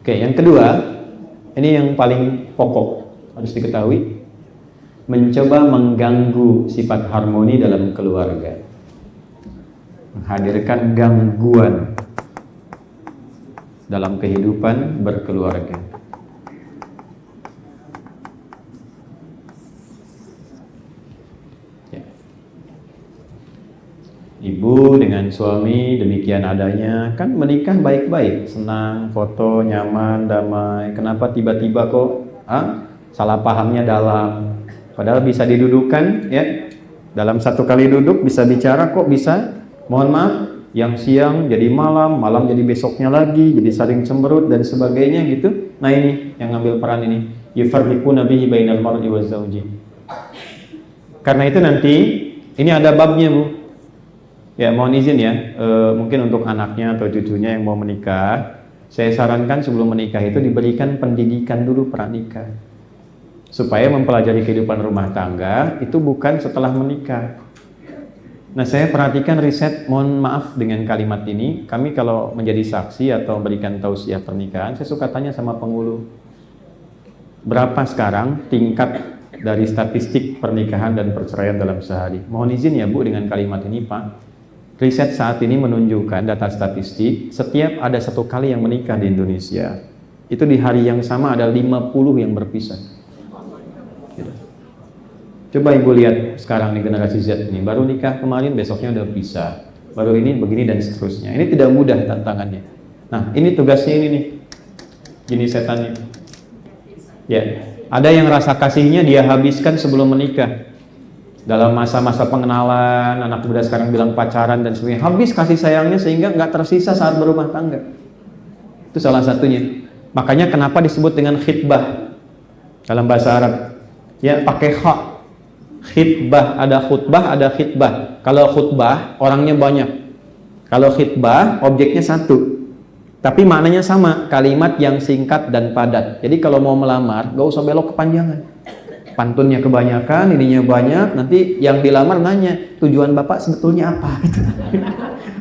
Oke, yang kedua, ini yang paling pokok harus diketahui, mencoba mengganggu sifat harmoni dalam keluarga, menghadirkan gangguan dalam kehidupan berkeluarga. Ibu dengan suami demikian adanya, kan menikah baik-baik, senang, foto, nyaman, damai. Kenapa tiba-tiba kok salah pahamnya dalam? Padahal bisa didudukan, ya. Dalam satu kali duduk bisa bicara, kok bisa? Mohon maaf, yang siang jadi malam, malam jadi besoknya lagi, jadi saling cemberut dan sebagainya gitu. Nah ini yang ngambil peran ini, yufarriquna bihi bainal mar'i waz zawji. Karena itu nanti ini ada babnya, Bu. Ya, mohon izin ya, mungkin untuk anaknya atau cucunya yang mau menikah, saya sarankan sebelum menikah itu diberikan pendidikan dulu pranikah, supaya mempelajari kehidupan rumah tangga itu bukan setelah menikah. Nah, saya perhatikan riset, mohon maaf dengan kalimat ini, kami kalau menjadi saksi atau memberikan tausiah pernikahan, saya suka tanya sama penghulu, berapa sekarang tingkat dari statistik pernikahan dan perceraian dalam sehari? Mohon izin ya Bu dengan kalimat ini Pak. Riset saat ini menunjukkan data statistik, setiap ada 1 kali yang menikah di Indonesia, itu di hari yang sama ada 50 yang berpisah. Gitu. Coba Ibu lihat sekarang nih generasi Z ini, baru nikah kemarin, besoknya udah pisah, baru ini begini dan seterusnya. Ini tidak mudah tantangannya. Nah, ini tugasnya ini nih, gini setannya. Ya, ada yang rasa kasihnya dia habiskan sebelum menikah. Dalam masa-masa pengenalan, anak muda sekarang bilang pacaran dan sebagainya, habis kasih sayangnya sehingga nggak tersisa saat berumah tangga. Itu salah satunya. Makanya kenapa disebut dengan khitbah dalam bahasa Arab? Ya, pakai kha. Khitbah, ada khutbah, ada khitbah. Kalau khutbah orangnya banyak. Kalau khitbah objeknya satu. Tapi maknanya sama, kalimat yang singkat dan padat. Jadi kalau mau melamar, nggak usah belok kepanjangan. Pantunnya kebanyakan, ininya banyak, nanti yang dilamar nanya, tujuan Bapak sebetulnya apa?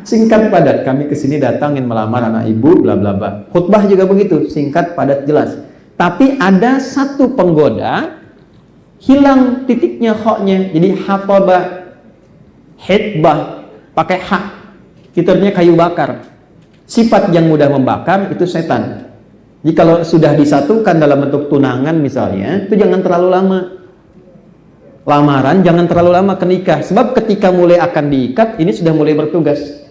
Singkat padat, kami kesini datang ingin melamar anak ibu, bla bla bla. Khutbah juga begitu, singkat padat jelas. Tapi ada satu penggoda, hilang titiknya khoknya, jadi hataba, hitbah, pakai hak, kitabnya kayu bakar. Sifat yang mudah membakar itu setan. Jadi kalau sudah disatukan dalam bentuk tunangan misalnya, itu jangan terlalu lama. Lamaran jangan terlalu lama ke nikah. Sebab ketika mulai akan diikat, ini sudah mulai bertugas.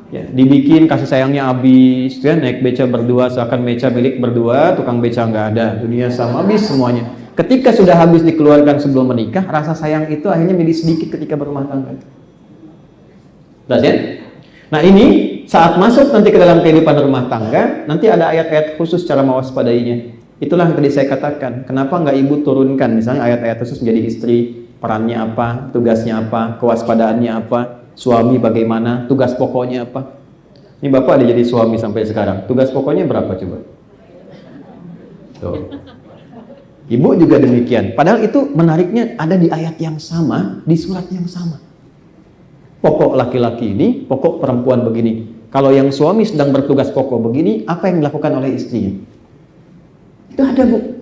Ya, dibikin kasih sayangnya habis, ya, naik beca berdua, seakan beca milik berdua, tukang beca nggak ada, dunia sama, habis semuanya. Ketika sudah habis dikeluarkan sebelum menikah, rasa sayang itu akhirnya menjadi sedikit ketika berumah tangga. Jelas ya? Nah ini saat masuk nanti ke dalam kehidupan rumah tangga, nanti ada ayat-ayat khusus cara mewaspadainya. Itulah yang tadi saya katakan, kenapa nggak ibu turunkan misalnya ayat-ayat khusus menjadi istri, perannya apa, tugasnya apa, kewaspadaannya apa, suami bagaimana, tugas pokoknya apa. Ini Bapak ada jadi suami sampai sekarang, tugas pokoknya berapa coba? Tuh. Ibu juga demikian, padahal itu menariknya ada di ayat yang sama, di surat yang sama. Pokok laki-laki ini, pokok perempuan begini. Kalau yang suami sedang bertugas pokok begini, apa yang dilakukan oleh istrinya? Itu ada Bu.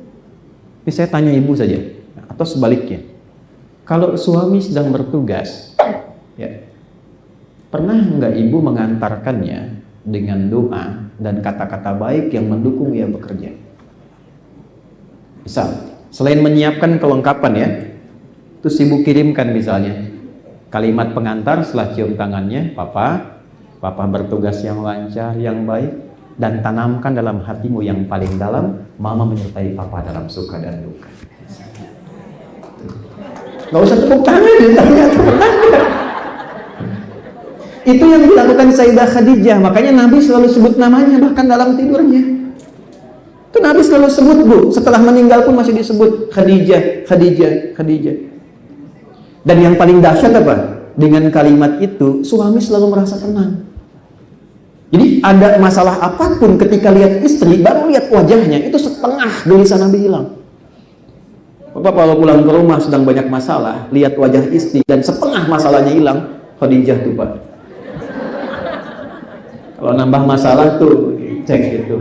Ini saya tanya ibu saja, atau sebaliknya. Kalau suami sedang bertugas, ya, pernah nggak ibu mengantarkannya dengan doa dan kata-kata baik yang mendukung ia bekerja? Misal, selain menyiapkan kelengkapan ya, terus ibu kirimkan misalnya kalimat pengantar setelah cium tangannya, Papa bertugas yang lancar, yang baik, dan tanamkan dalam hatimu yang paling dalam, Mama menyertai Papa dalam suka dan duka. Gak usah tepuk tangan, ternyata pernah. Itu yang dilakukan Sayyidah Khadijah, makanya Nabi selalu sebut namanya bahkan dalam tidurnya. Itu Nabi selalu sebut Bu, setelah meninggal pun masih disebut Khadijah, Khadijah, Khadijah. Dan yang paling dahsyat apa? Dengan kalimat itu, suami selalu merasa tenang. Jadi ada masalah apapun ketika lihat istri, baru lihat wajahnya, itu setengah gelisah Nabi hilang. Bapak kalau pulang ke rumah sedang banyak masalah, lihat wajah istri dan setengah masalahnya hilang, Khadijah tuh Pak. Kalau nambah masalah tuh, cek itu.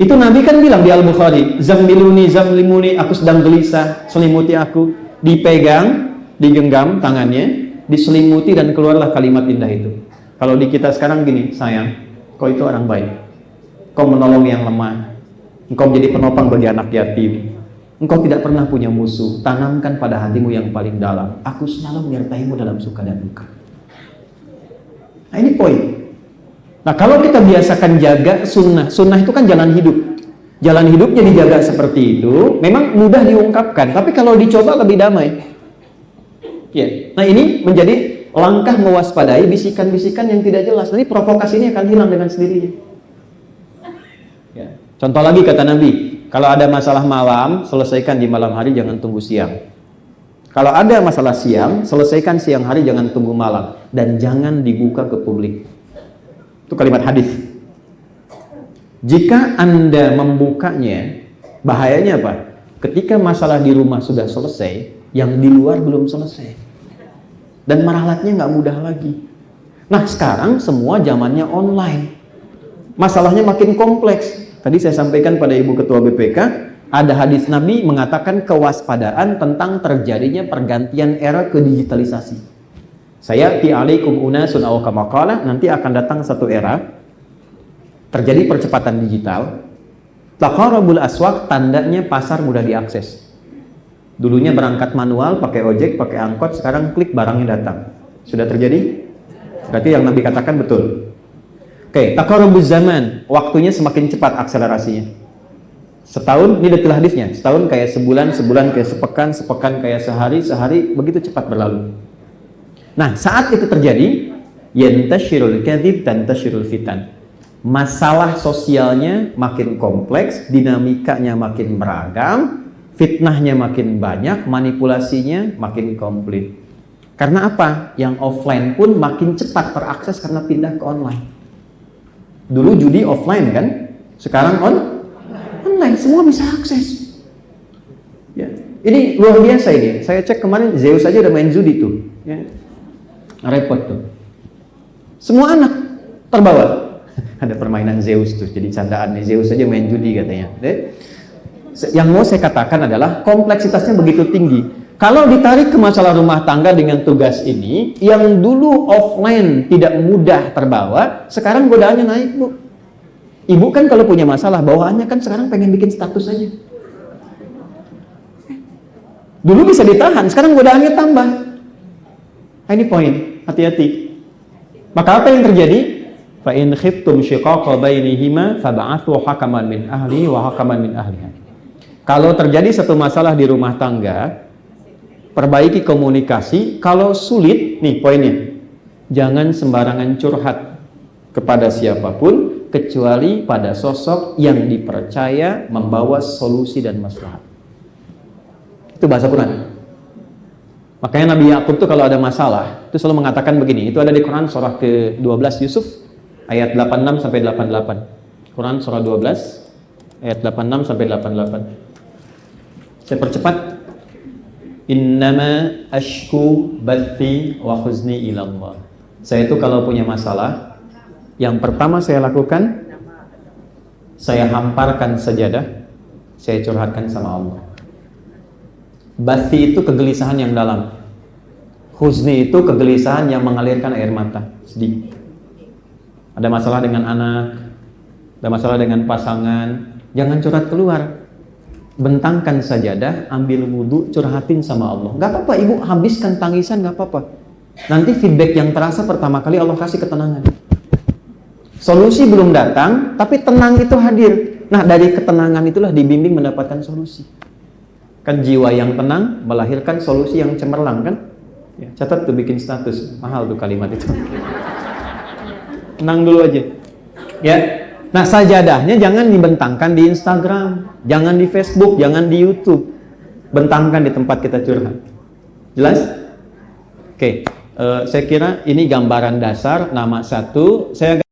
Itu Nabi kan bilang di Al-Bukhari, zammiluni, zamlimuni, aku sedang gelisah, selimuti aku. Dipegang, digenggam tangannya, diselimuti dan keluarlah kalimat indah itu. Kalau di kita sekarang gini, sayang, kau itu orang baik. Kau menolong yang lemah. Engkau menjadi penopang bagi anak yatim. Engkau tidak pernah punya musuh. Tanamkan pada hatimu yang paling dalam. Aku selalu menyertaimu dalam suka dan duka. Nah, ini poin. Nah, kalau kita biasakan jaga sunnah. Sunnah itu kan jalan hidup. Jalan hidupnya dijaga seperti itu. Memang mudah diungkapkan. Tapi kalau dicoba lebih damai. Ya. Nah, ini menjadi langkah mewaspadai bisikan-bisikan yang tidak jelas. Nanti provokasi ini akan hilang dengan sendirinya. Ya. Contoh lagi kata Nabi, kalau ada masalah malam, selesaikan di malam hari, jangan tunggu siang. Kalau ada masalah siang, selesaikan siang hari, jangan tunggu malam. Dan jangan dibuka ke publik. Itu kalimat hadis. Jika Anda membukanya, bahayanya apa? Ketika masalah di rumah sudah selesai, yang di luar belum selesai. Dan meralatnya nggak mudah lagi. Nah, sekarang semua zamannya online. Masalahnya makin kompleks. Tadi saya sampaikan pada Ibu Ketua BPK, ada hadis Nabi mengatakan kewaspadaan tentang terjadinya pergantian era ke digitalisasi. Sayati alaikum unasun aw kama qala, nanti akan datang satu era terjadi percepatan digital. Taqarabul aswaq, tandanya pasar mudah diakses. Dulunya berangkat manual, pakai ojek, pakai angkot, sekarang klik barangnya datang. Sudah terjadi? Berarti yang Nabi katakan betul. Oke, taqarabuz zaman, waktunya semakin cepat akselerasinya. Setahun, ini detail hadisnya, setahun kayak sebulan, sebulan kayak sepekan, sepekan kayak sehari, sehari begitu cepat berlalu. Nah, saat itu terjadi, yantashirul kadhib tantashirul fitan. Masalah sosialnya makin kompleks, dinamikanya makin beragam, fitnahnya makin banyak, manipulasinya makin komplit. Karena apa? Yang offline pun makin cepat terakses karena pindah ke online. Dulu judi offline kan? Sekarang online, semua bisa akses. Ya. Ini luar biasa ini. Saya cek kemarin Zeus aja udah main judi tuh. Ya. Repot tuh. Semua anak terbawa. Ada permainan Zeus tuh, jadi candaan nih, Zeus aja main judi katanya. Yang mau saya katakan adalah kompleksitasnya begitu tinggi. Kalau ditarik ke masalah rumah tangga dengan tugas ini, yang dulu offline tidak mudah terbawa, sekarang godaannya naik, Bu. Ibu kan kalau punya masalah, bawaannya kan sekarang pengen bikin status aja. Dulu bisa ditahan, sekarang godaannya tambah. Nah, ini poin, hati-hati. Maka apa yang terjadi? Fa in khiftum shiqaqa bainihima fab'athu hakaman min ahlihi wa hakaman min ahliha. Kalau terjadi satu masalah di rumah tangga, perbaiki komunikasi. Kalau sulit, nih poinnya, jangan sembarangan curhat kepada siapapun kecuali pada sosok yang dipercaya membawa solusi dan maslahat. Itu bahasa Quran. Makanya Nabi Yakub tuh kalau ada masalah itu selalu mengatakan begini. Itu ada di Quran surah ke-12 Yusuf ayat 86 sampai 88. Quran surah 12 ayat 86 sampai 88. Saya percepat. Innama ashku bathi wa huzni ilallah. Saya itu kalau punya masalah, yang pertama saya lakukan, saya hamparkan sajadah, saya curhatkan sama Allah. Bathi itu kegelisahan yang dalam. Huzni itu kegelisahan yang mengalirkan air mata, sedih. Ada masalah dengan anak, ada masalah dengan pasangan, jangan curhat keluar. Bentangkan sajadah, ambil wudhu, curhatin sama Allah. Gak apa-apa, ibu habiskan tangisan, gak apa-apa. Nanti feedback yang terasa pertama kali Allah kasih ketenangan. Solusi belum datang, tapi tenang itu hadir. Nah, dari ketenangan itulah dibimbing mendapatkan solusi. Kan jiwa yang tenang melahirkan solusi yang cemerlang kan? Ya, catat tuh, bikin status, mahal tuh kalimat itu. Tenang dulu aja. Ya. Nah, sajadahnya jangan dibentangkan di Instagram, jangan di Facebook, jangan di YouTube. Bentangkan di tempat kita curhat. Jelas? Oke, saya kira ini gambaran dasar nama satu. Saya